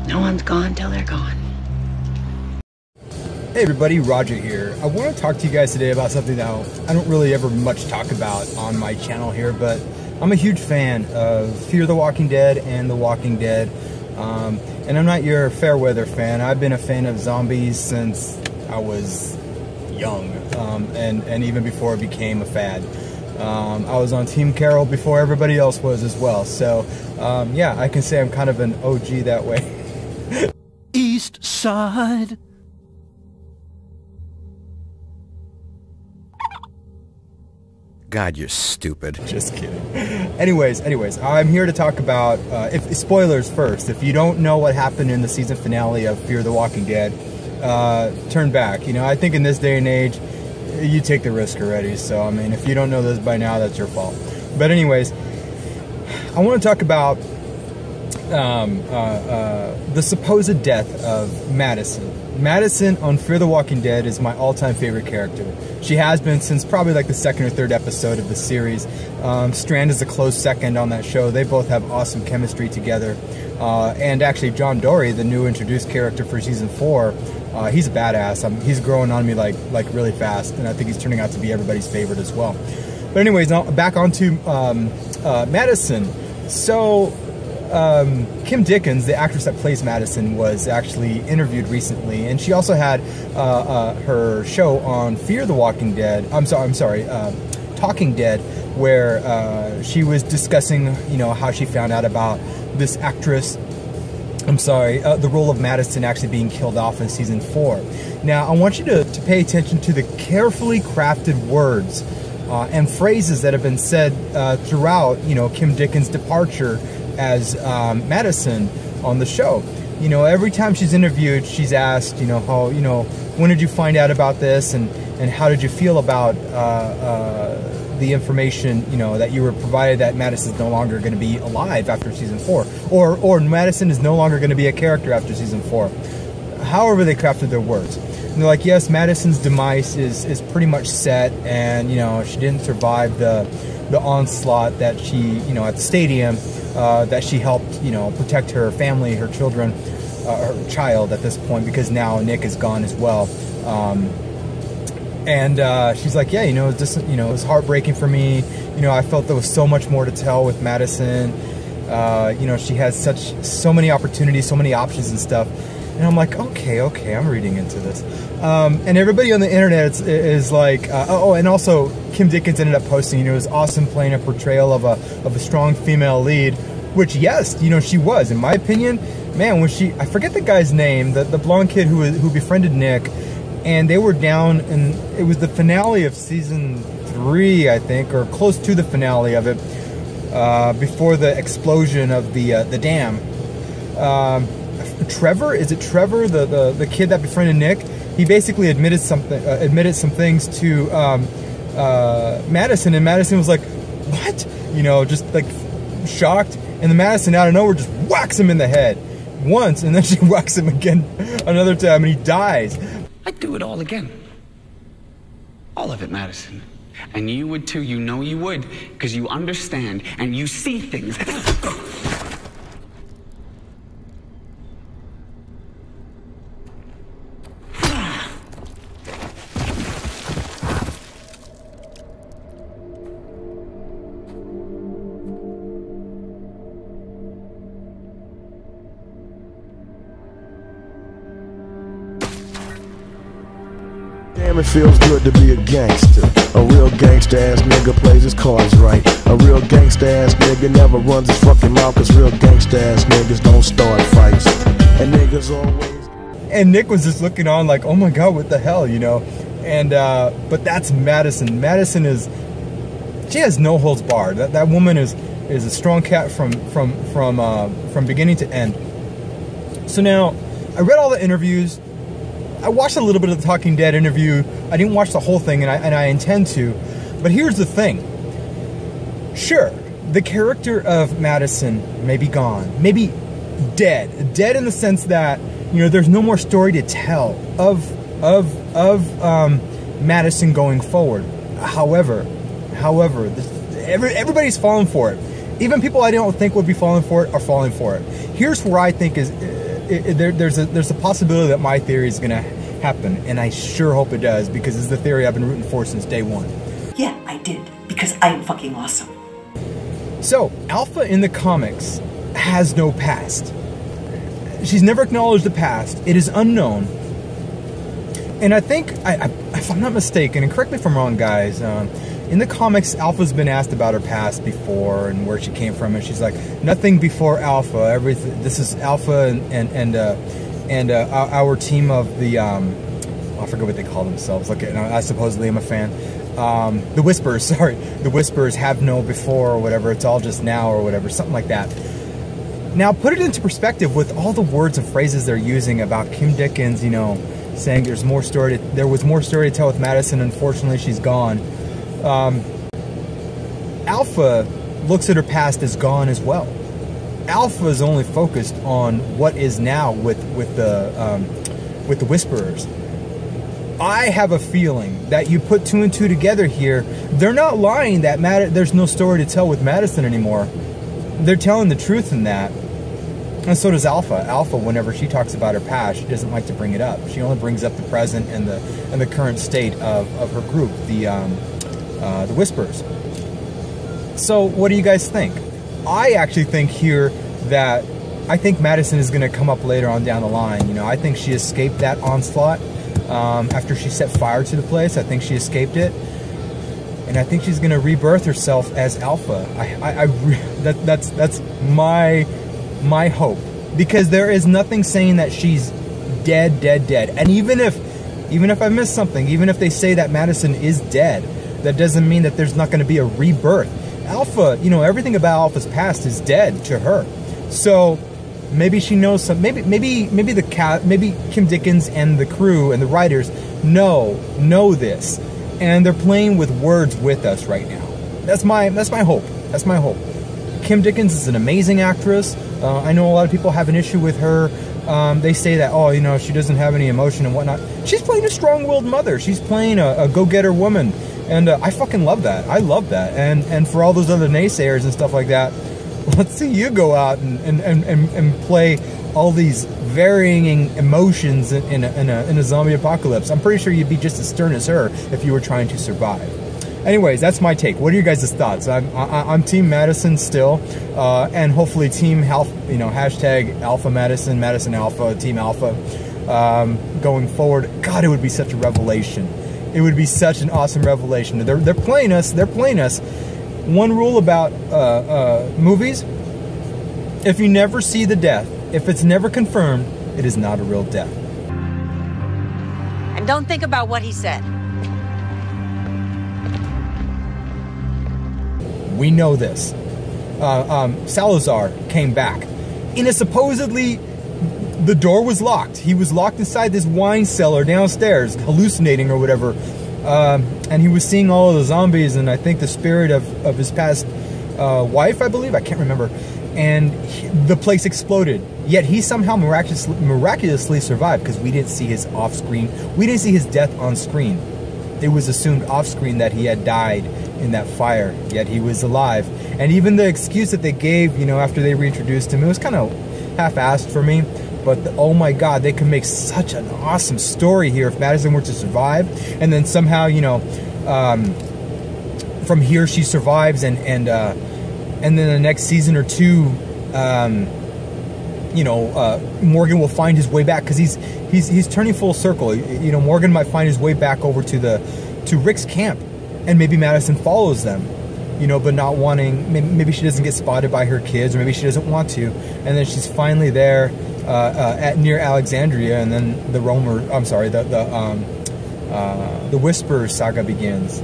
No one's gone till they're gone. Hey everybody, Roger here. I want to talk to you guys today about something that I don't really ever much talk about on my channel here, but I'm a huge fan of Fear the Walking Dead and The Walking Dead. And I'm not your fair weather fan. I've been a fan of zombies since I was young, and even before it became a fad. I was on Team Carol before everybody else was as well. So yeah, I can say I'm kind of an OG that way. East Side. God, you're stupid. Just kidding. Anyways, I'm here to talk about, spoilers first. If you don't know what happened in the season finale of Fear the Walking Dead, turn back. You know, I think in this day and age, you take the risk already. So, I mean, if you don't know this by now, that's your fault. But anyways, I want to talk about the supposed death of Madison. Madison on Fear the Walking Dead is my all-time favorite character. She has been since probably like the second or third episode of the series. Strand is a close second on that show. They both have awesome chemistry together. And actually John Dory, the new introduced character for season 4, he's a badass. He's growing on me like really fast, and I think he's turning out to be everybody's favorite as well. But anyways, now back onto Madison. So Kim Dickens, the actress that plays Madison, was actually interviewed recently, and she also had her show on Fear the Walking Dead. I'm sorry, Talking Dead, where she was discussing, you know, how she found out about this actress. The role of Madison actually being killed off in season 4. Now, I want you to pay attention to the carefully crafted words and phrases that have been said throughout, you know, Kim Dickens' departure as Madison on the show. You know, every time she's interviewed, she's asked, you know, how, you know, when did you find out about this, and how did you feel about the information, you know, that you were provided that Madison's no longer going to be alive after season 4, or Madison is no longer going to be a character after season 4. However they crafted their words. And they're like, yes, Madison's demise is pretty much set, and, you know, she didn't survive the onslaught that she, you know, at the stadium, that she helped, you know, protect her family, her children, her child at this point, because now Nick is gone as well. And she's like, yeah, you know, it was heartbreaking for me. You know, I felt there was so much more to tell with Madison. You know, she has so many opportunities, so many options and stuff. And I'm like, okay, I'm reading into this. And everybody on the internet is like, oh, and also Kim Dickens ended up posting, you know, it was awesome playing a portrayal of a strong female lead, which, yes, you know, she was. In my opinion, man, when I forget the guy's name, the blonde kid who befriended Nick, and they were down, and it was the finale of season 3, I think, or close to the finale of it, before the explosion of the dam. Trevor, is it Trevor, the kid that befriended Nick? He basically admitted some things to Madison, and Madison was like, what? You know, just like shocked. And the Madison out of nowhere just whacks him in the head once, and then she whacks him again another time, and he dies. I'd do it all again. All of it, Madison. And you would too, you know you would, because you understand and you see things. Damn, it feels good to be a gangster. A real gangster ass nigga plays his cards right. A real gangster ass nigga never runs his fucking mouth, cause real gangster ass niggas don't start fights. And niggas always... And Nick was just looking on like, oh my god, what the hell, you know? And but that's Madison. Madison she has no holds barred. That woman is a strong cat from beginning to end. So now, I read all the interviews. I watched a little bit of the Talking Dead interview. I didn't watch the whole thing, and I intend to. But here's the thing. Sure, the character of Madison may be gone, maybe dead. Dead in the sense that, you know, there's no more story to tell of Madison going forward. However, everybody's falling for it. Even people I don't think would be falling for it are falling for it. Here's where I think there's a possibility that my theory is going to happen, and I sure hope it does, because it's the theory I've been rooting for since day one. Yeah, I did, because I'm fucking awesome. So, Alpha in the comics has no past. She's never acknowledged the past. It is unknown. And I think, if I'm not mistaken, and correct me if I'm wrong, guys, in the comics, Alpha's been asked about her past before and where she came from, and she's like, nothing before Alpha. Everything. This is Alpha and our team of the I forget what they call themselves. Look, I supposedly am a fan. The Whisperers, sorry, the Whisperers have no before or whatever. It's all just now or whatever, something like that. Now, put it into perspective with all the words and phrases they're using about Kim Dickens, you know, saying there was more story to tell with Madison. Unfortunately, she's gone. Alpha looks at her past as gone as well. Alpha is only focused on what is now with the Whisperers. I have a feeling that you put 2 and 2 together here. They're not lying that there's no story to tell with Madison anymore. They're telling the truth in that. And so does Alpha. Alpha, whenever she talks about her past, she doesn't like to bring it up. She only brings up the present and the current state of her group, the Whisperers. So what do you guys think? I actually think here that I think Madison is going to come up later on down the line. You know, I think she escaped that onslaught after she set fire to the place. I think she escaped it, and I think she's going to rebirth herself as Alpha. That's my hope, because there is nothing saying that she's dead. And even if I missed something, even if they say that Madison is dead, that doesn't mean that there's not going to be a rebirth. Alpha, you know, everything about Alpha's past is dead to her. So maybe she knows some. Maybe Kim Dickens and the crew and the writers know this, and they're playing with words with us right now. That's my hope. That's my hope. Kim Dickens is an amazing actress. I know a lot of people have an issue with her. They say that, oh, you know, she doesn't have any emotion and whatnot. She's playing a strong-willed mother. She's playing a go-getter woman. And I fucking love that. I love that. And for all those other naysayers and stuff like that, let's see you go out and play all these varying emotions in a zombie apocalypse. I'm pretty sure you'd be just as stern as her if you were trying to survive. Anyways, that's my take. What are your guys' thoughts? I'm Team Madison still, and hopefully Team Alpha, you know, hashtag Alpha Madison, Madison Alpha, Team Alpha, going forward. God, it would be such a revelation. It would be such an awesome revelation. They're playing us. They're playing us. One rule about movies: if you never see the death, if it's never confirmed, it is not a real death. And don't think about what he said. We know this. Salazar came back. In a supposedly, the door was locked. He was locked inside this wine cellar downstairs, hallucinating or whatever. And he was seeing all of the zombies, and I think the spirit of his past wife, I believe. I can't remember. And the place exploded. Yet he somehow miraculously survived, because we didn't see his off-screen. We didn't see his death on screen. It was assumed off-screen that he had died in that fire, yet he was alive. And even the excuse that they gave, you know, after they reintroduced him, it was kind of half-assed for me. But oh my God, they could make such an awesome story here if Madison were to survive, and then somehow, you know, from here she survives, and then the next season or two, you know, Morgan will find his way back, because he's turning full circle. You know, Morgan might find his way back over to Rick's camp, and maybe Madison follows them, you know, but not wanting. Maybe she doesn't get spotted by her kids, or maybe she doesn't want to, and then she's finally there near Alexandria, and then the Whisperer saga begins.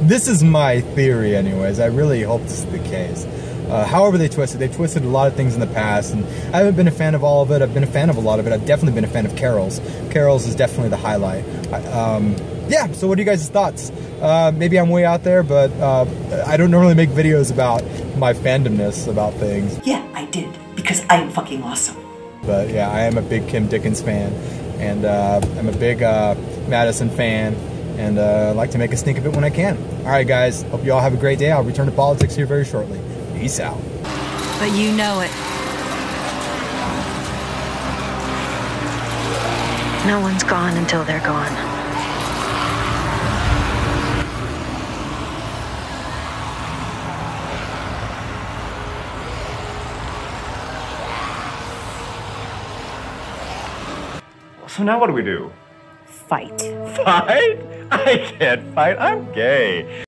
This is my theory, anyways. I really hope this is the case. However they twisted a lot of things in the past, and I haven't been a fan of all of it. I've been a fan of a lot of it. I've definitely been a fan of Carol's. Carol's is definitely the highlight. Yeah, so what are you guys' thoughts? Maybe I'm way out there, but I don't normally make videos about my fandomness about things. Yeah, I did, because I'm fucking awesome. But yeah, I am a big Kim Dickens fan, and I'm a big Madison fan, and I like to make a stink of it when I can. Alright guys, hope you all have a great day. I'll return to politics here very shortly. Peace out. But you know it. No one's gone until they're gone. So now what do we do? Fight. Fight? I can't fight. I'm gay.